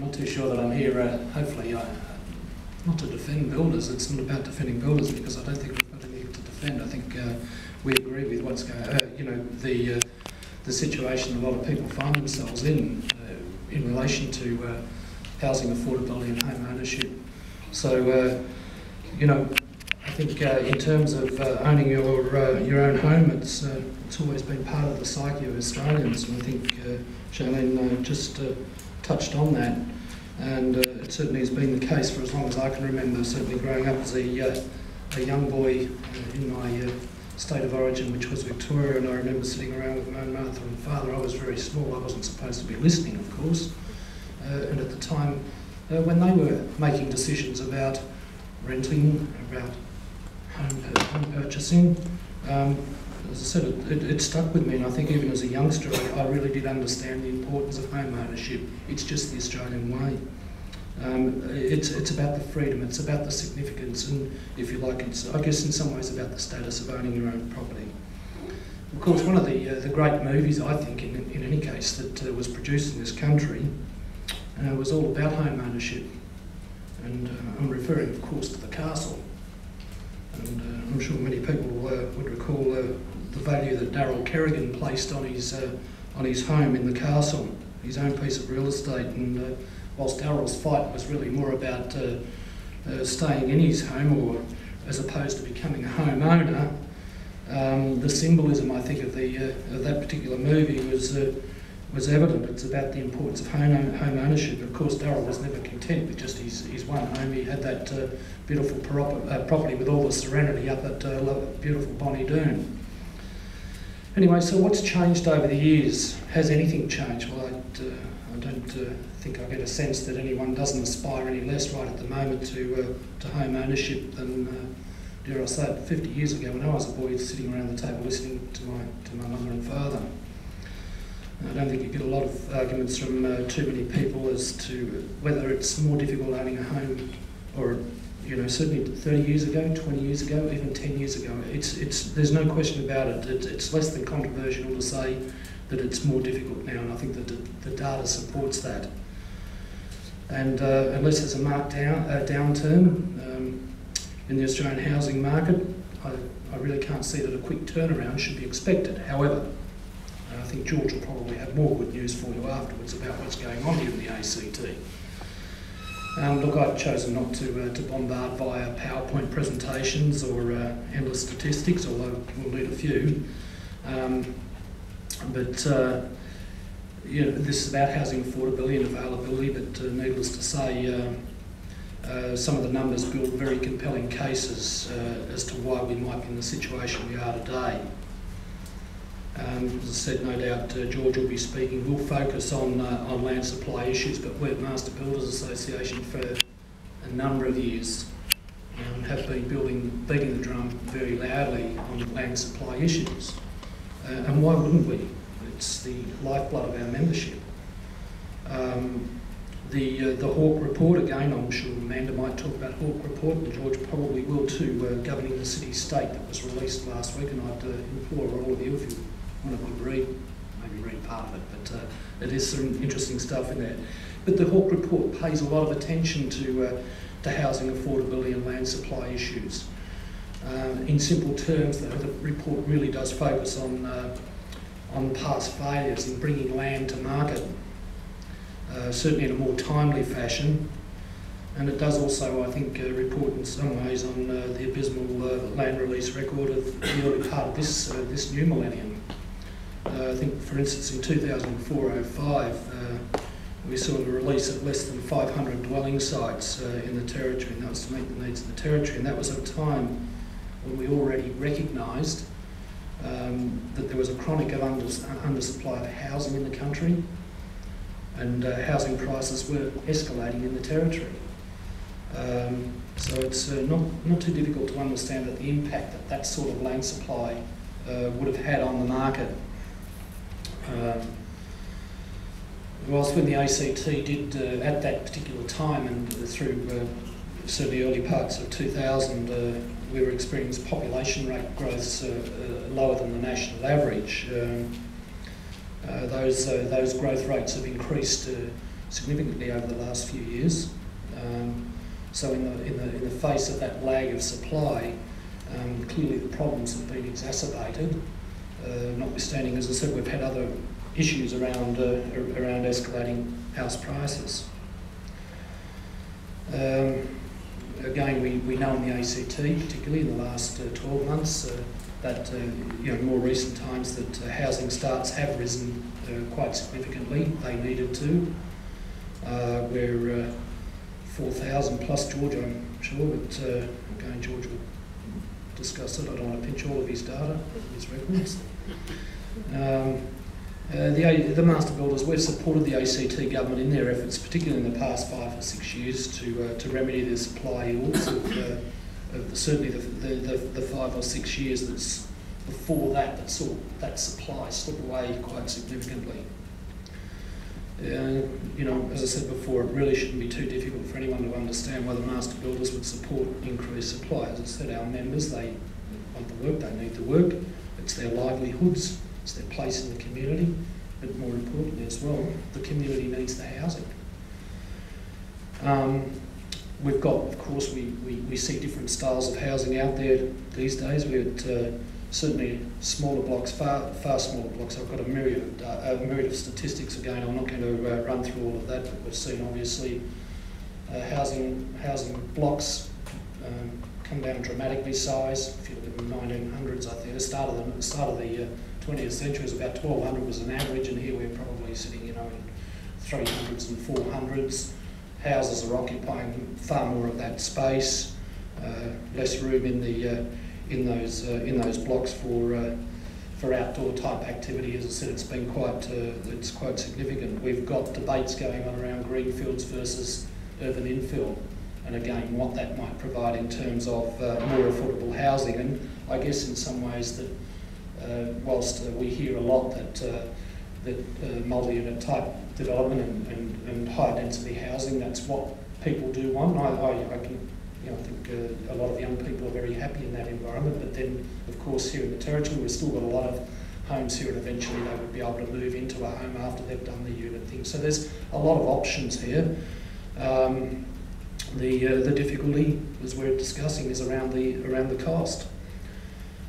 not too sure that I'm here, hopefully, not to defend builders. It's not about defending builders because I don't think we've got anything to defend. I think we agree with what's going the situation a lot of people find themselves in relation to housing affordability and home ownership. So, I think in terms of owning your own home, it's always been part of the psyche of Australians, and I think Charlene just touched on that, and it certainly has been the case for as long as I can remember, certainly growing up as a young boy in my state of origin, which was Victoria, and I remember sitting around with my own mother and father. I was very small, I wasn't supposed to be listening, of course, and at the time when they were making decisions about renting, about home purchasing, as I said, it stuck with me, and I think even as a youngster I really did understand the importance of home ownership. It's just the Australian way. It's about the freedom, it's about the significance, and if you like, it's, I guess in some ways, about the status of owning your own property. Of course, one of the great movies, I think, in any case, that was produced in this country was all about home ownership, and I'm referring, of course, to The Castle. And I'm sure many people would recall the value that Darryl Kerrigan placed on his home in The Castle, his own piece of real estate. And whilst Darryl's fight was really more about staying in his home, or as opposed to becoming a homeowner, the symbolism, I think, of that particular movie was evident. It's about the importance of home ownership. Of course, Darryl was never content with just his one home. He had that beautiful property with all the serenity up at beautiful Bonnie Doon. Anyway, so what's changed over the years? Has anything changed? Well, I don't think I get a sense that anyone doesn't aspire any less right at the moment to home ownership than, dare I say it, 50 years ago when I was a boy sitting around the table listening to my mother and father. I don't think you get a lot of arguments from too many people as to whether it's more difficult owning a home, or certainly 30 years ago, 20 years ago, even 10 years ago. There's no question about it. It's less than controversial to say that it's more difficult now, and I think that the data supports that. And unless there's a marked downturn in the Australian housing market, I really can't see that a quick turnaround should be expected. However, I think George will probably have more good news for you afterwards about what's going on here in the ACT. Look, I've chosen not to bombard via PowerPoint presentations or endless statistics, although we'll need a few. This is about housing affordability and availability, but needless to say, some of the numbers build very compelling cases as to why we might be in the situation we are today. As I said, no doubt George will be speaking. We'll focus on land supply issues, but we at Master Builders Association for a number of years have been beating the drum very loudly on land supply issues. And why wouldn't we? It's the lifeblood of our membership. The Hawke Report, again, I'm sure Amanda might talk about Hawke Report, and George probably will too, governing the city-state, that was released last week, and I'd implore all of you, if you want a good read, maybe read part of it, but it is some interesting stuff in there. But the Hawke Report pays a lot of attention to housing affordability and land supply issues. In simple terms, though, the report really does focus on past failures in bringing land to market, certainly in a more timely fashion, and it does also, I think, report in some ways on the abysmal land release record of the early part of this new millennium. I think, for instance, in 2004-05, we saw the release of less than 500 dwelling sites in the Territory, and that was to meet the needs of the Territory, and that was at a time when we already recognised that there was a chronic undersupply of housing in the country, and housing prices were escalating in the Territory. So it's not too difficult to understand that the impact that sort of land supply would have had on the market. Whilst when the ACT did, at that particular time and through certainly early parts of 2000, we were experiencing population rate growths lower than the national average. Those growth rates have increased significantly over the last few years. So in the face of that lag of supply, clearly the problems have been exacerbated. Notwithstanding, as I said, we've had other issues around escalating house prices. Again, we know in the ACT, particularly in the last 12 months, that in more recent times that housing starts have risen quite significantly. They needed to. We're 4,000 plus George, I'm sure, but again, George will discuss it. I don't want to pinch all of his data, his records. The master builders, we've supported the ACT government in their efforts, particularly in the past 5 or 6 years, to remedy the supply ills of certainly the 5 or 6 years that's before that saw that supply slip away quite significantly. As I said before, it really shouldn't be too difficult for anyone to understand why the master builders would support increased supply. As I said, our members, they want the work, they need the work, it's their livelihoods, it's their place in the community, but more importantly as well, the community needs the housing. We've got, of course, we see different styles of housing out there these days. We've certainly smaller blocks, far smaller blocks. I've got a myriad of statistics again. I'm not going to run through all of that, but we've seen obviously housing blocks come down dramatically size. If you look at the 1900s, I think the start of the 20th century was about 1,200 was an average, and here we're probably sitting, in 300s and 400s. Houses are occupying far more of that space, less room in those blocks for outdoor type activity. As I said, it's been it's quite significant. We've got debates going on around greenfields versus urban infill, and again, what that might provide in terms of more affordable housing. And I guess in some ways that whilst we hear a lot that multi-unit type development and high density housing, that's what people do want. I think a lot of young people are very happy in that environment, but then of course here in the Territory we've still got a lot of homes here, and eventually they would be able to move into a home after they've done the unit thing. So there's a lot of options here. The difficulty, as we're discussing, is around the cost.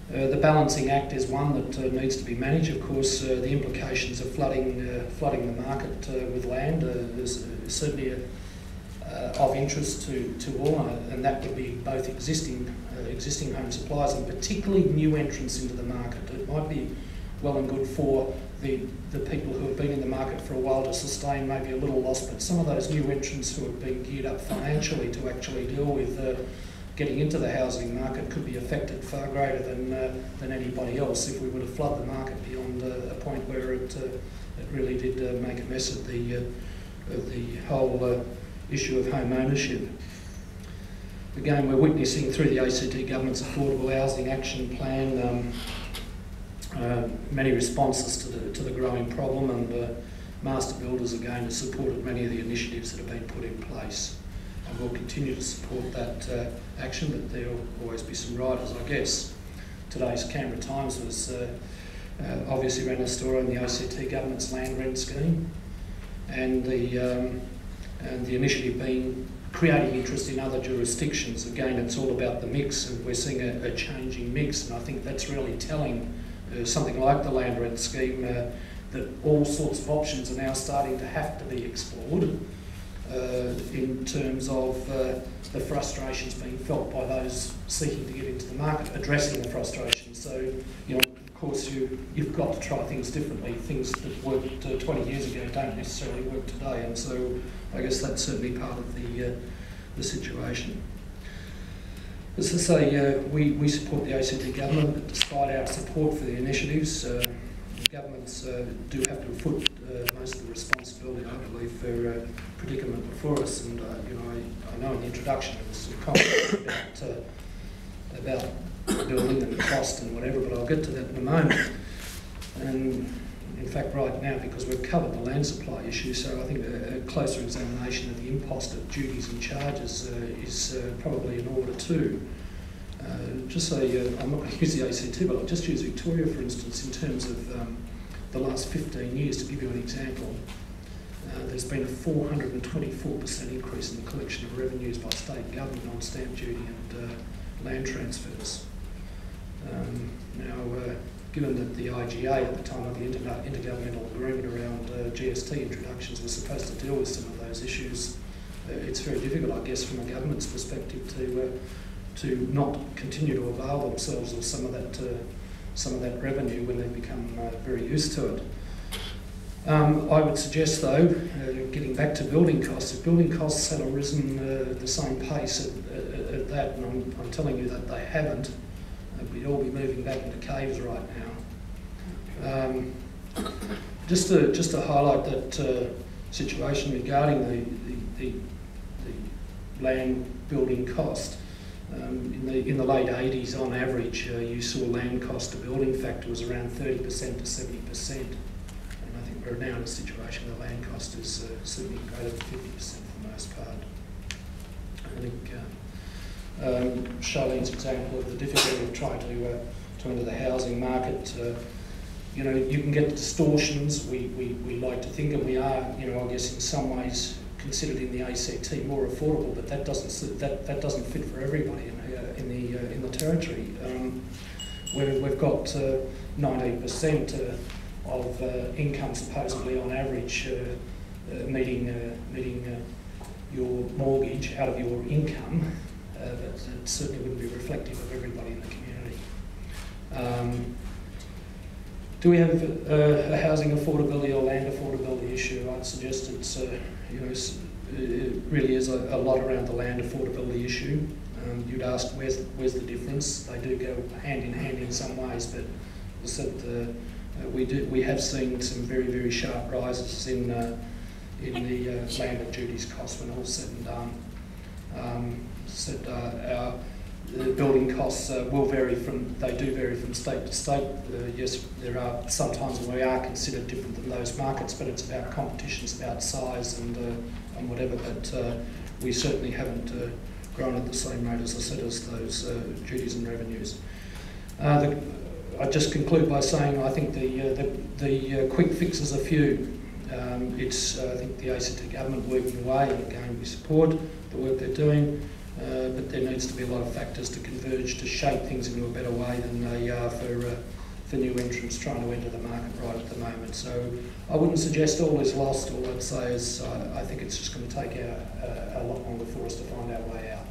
The balancing act is one that needs to be managed. Of course, the implications of flooding the market with land is certainly of interest to all, and that would be both existing home suppliers and particularly new entrants into the market. It might be well and good for the people who have been in the market for a while to sustain maybe a little loss, but some of those new entrants who have been geared up financially to actually deal with getting into the housing market could be affected far greater than anybody else if we were to flood the market beyond a point where it really did make a mess of the whole issue of home ownership. Again, we're witnessing through the ACT government's Affordable Housing Action Plan many responses to the growing problem, and master builders again have supported many of the initiatives that have been put in place. And we'll continue to support that action, but there will always be some riders, I guess. Today's Canberra Times was obviously ran a story on the ACT government's land rent scheme, and the initiative being creating interest in other jurisdictions. Again, it's all about the mix, and we're seeing a changing mix, and I think that's really telling. Something like the land rent scheme, that all sorts of options are now starting to have to be explored in terms of the frustrations being felt by those seeking to get into the market, addressing the frustrations. So, of course, you've got to try things differently. Things that worked 20 years ago don't necessarily work today, and so I guess that's certainly part of the situation. As I say, we support the ACT government, but despite our support for the initiatives, governments do have to foot most of the responsibility, I believe, for predicament before us. And I know in the introduction there was some comments about building and cost and whatever, but I'll get to that in a moment. And in fact, right now, because we've covered the land supply issue, so I think a closer examination of the impost of duties and charges is probably in order too. Just say, I'm not going to use the ACT, but I'll just use Victoria, for instance, in terms of the last 15 years, to give you an example. there's been a 424% increase in the collection of revenues by state government on stamp duty and land transfers. Given that the IGA at the time of the intergovernmental agreement around GST introductions was supposed to deal with some of those issues, it's very difficult, I guess, from a government's perspective to not continue to avail themselves of some of that revenue when they become very used to it. I would suggest, though, getting back to building costs, if building costs had arisen at the same pace at that, and I'm telling you that they haven't, we'd all be moving back into caves right now. Just to highlight that situation regarding the land building cost, in the late 80s, on average, you saw land cost to building factor was around 30% to 70%. And I think we're now in a situation where land cost is certainly greater than 50% for the most part. I think Charlene's example of the difficulty of trying to enter the housing market, you can get distortions. We like to think, and we are, I guess in some ways considered in the ACT more affordable, but that doesn't fit for everybody in the territory. Where we've got 19% of income supposedly on average meeting your mortgage out of your income. That certainly wouldn't be reflective of everybody in the community. Do we have a housing affordability or land affordability issue? I'd suggest it really is a lot around the land affordability issue. You'd ask where's the difference? They do go hand in hand in some ways, but as I said, we have seen some very, very sharp rises in the land and duties cost when all's said and done. Our building costs do vary from state to state. Yes, there are some times when we are considered different than those markets, but it's about competition, it's about size and whatever. But we certainly haven't grown at the same rate, as I said, as those duties and revenues. I just conclude by saying I think the quick fixes are few. It's I think the ACT government working away, and again we support the work they're doing. But there needs to be a lot of factors to converge to shape things into a better way than they are for new entrants trying to enter the market right at the moment. So I wouldn't suggest all is lost. All I'd say is I think it's just going to take a lot longer for us to find our way out.